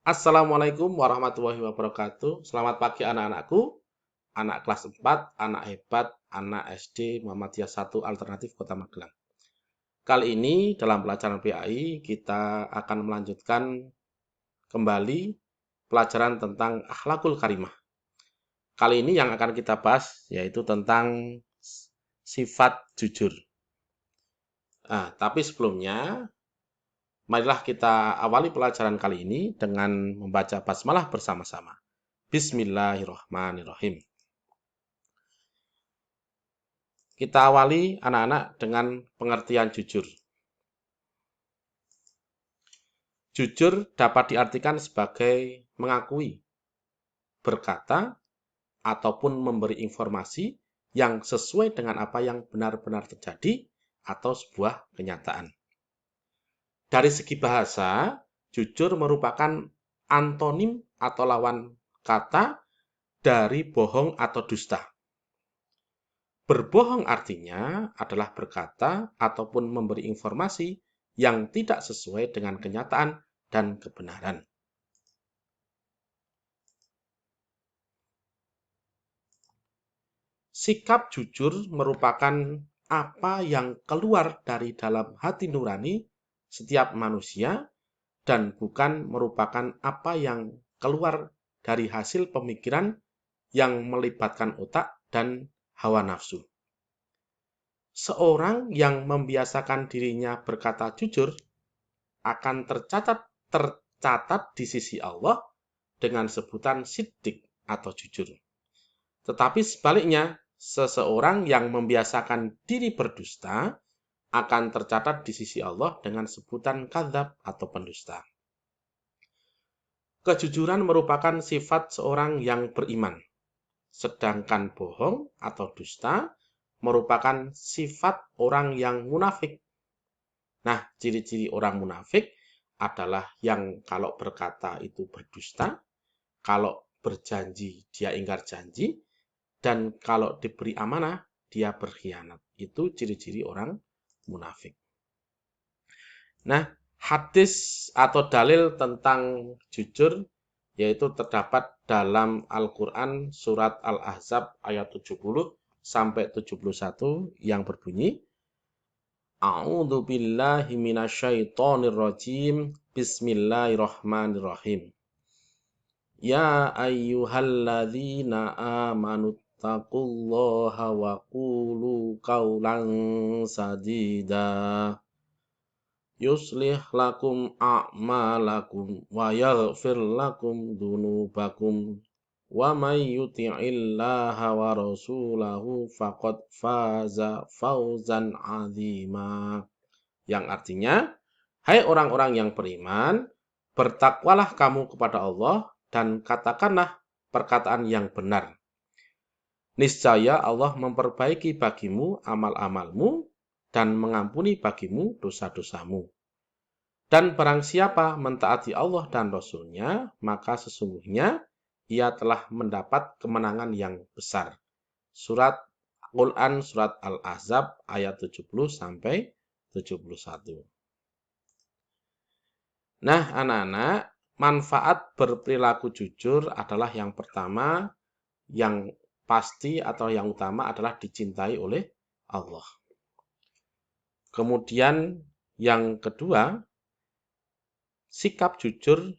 Assalamualaikum warahmatullahi wabarakatuh. Selamat pagi anak-anakku, anak kelas 4, anak hebat, anak SD Muhammadiyah 1 Alternatif Kota Magelang. Kali ini dalam pelajaran PAI kita akan melanjutkan kembali pelajaran tentang akhlakul karimah. Kali ini yang akan kita bahas yaitu tentang sifat jujur. Tapi sebelumnya marilah kita awali pelajaran kali ini dengan membaca basmalah bersama-sama. Bismillahirrahmanirrahim. Kita awali anak-anak dengan pengertian jujur. Jujur dapat diartikan sebagai mengakui, berkata, ataupun memberi informasi yang sesuai dengan apa yang benar-benar terjadi atau sebuah kenyataan. Dari segi bahasa, jujur merupakan antonim atau lawan kata dari bohong atau dusta. Berbohong artinya adalah berkata ataupun memberi informasi yang tidak sesuai dengan kenyataan dan kebenaran. Sikap jujur merupakan apa yang keluar dari dalam hati nurani setiap manusia dan bukan merupakan apa yang keluar dari hasil pemikiran yang melibatkan otak dan hawa nafsu. Seorang yang membiasakan dirinya berkata jujur akan tercatat di sisi Allah dengan sebutan siddiq atau jujur. Tetapi sebaliknya, seseorang yang membiasakan diri berdusta akan tercatat di sisi Allah dengan sebutan kadzab atau pendusta. Kejujuran merupakan sifat seorang yang beriman, sedangkan bohong atau dusta merupakan sifat orang yang munafik. Nah, ciri-ciri orang munafik adalah yang kalau berkata itu berdusta, kalau berjanji dia ingkar janji, dan kalau diberi amanah dia berkhianat. Itu ciri-ciri orang munafik. Nah, hadis atau dalil tentang jujur yaitu terdapat dalam Al-Qur'an surat Al-Ahzab ayat 70 sampai 71 yang berbunyi A'udzu billahi minasyaitonir rajim. Bismillahirrahmanirrahim. Ya ayyuhalladzina amanu taqullaha wa qulu qawlan sadida. Yuslih lakum a'malakum wa yaghfir lakum dunubakum. Wa may yuti'illaha wa rasulahu faqad faza fawzan 'azima. Yang artinya, hai orang-orang yang beriman, bertakwalah kamu kepada Allah dan katakanlah perkataan yang benar. Niscaya Allah memperbaiki bagimu amal-amalmu dan mengampuni bagimu dosa-dosamu. Dan barang siapa mentaati Allah dan Rasul-Nya, maka sesungguhnya ia telah mendapat kemenangan yang besar. Surat Quran surat Al-Ahzab ayat 70 sampai 71. Nah, anak-anak, manfaat berperilaku jujur adalah yang pertama, yang pasti atau yang utama adalah dicintai oleh Allah. Kemudian yang kedua, sikap jujur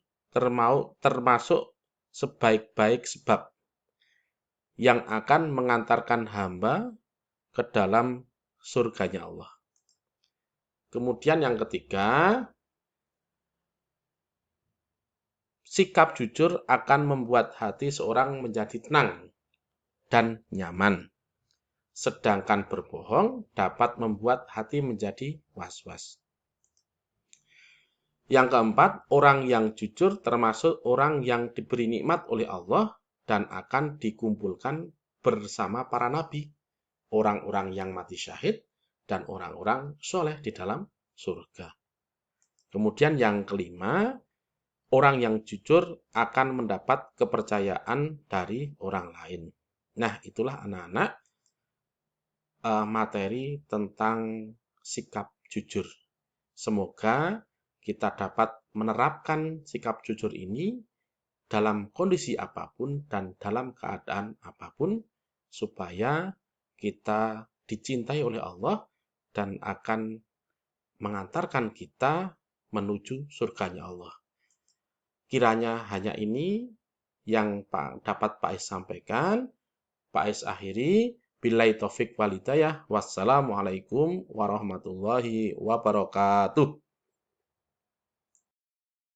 termasuk sebaik-baik sebab yang akan mengantarkan hamba ke dalam surganya Allah. Kemudian yang ketiga, sikap jujur akan membuat hati seorang menjadi tenang dan nyaman. Sedangkan berbohong dapat membuat hati menjadi was-was. Yang keempat, orang yang jujur termasuk orang yang diberi nikmat oleh Allah dan akan dikumpulkan bersama para nabi, orang-orang yang mati syahid, dan orang-orang soleh di dalam surga. Kemudian yang kelima, orang yang jujur akan mendapat kepercayaan dari orang lain. Nah, itulah anak-anak materi tentang sikap jujur. Semoga kita dapat menerapkan sikap jujur ini dalam kondisi apapun dan dalam keadaan apapun, supaya kita dicintai oleh Allah dan akan mengantarkan kita menuju surganya Allah. Kiranya hanya ini yang dapat Pak Is sampaikan. Pak Is akhiri. Billahi taufik wal hidayah. Wassalamualaikum warahmatullahi wabarakatuh.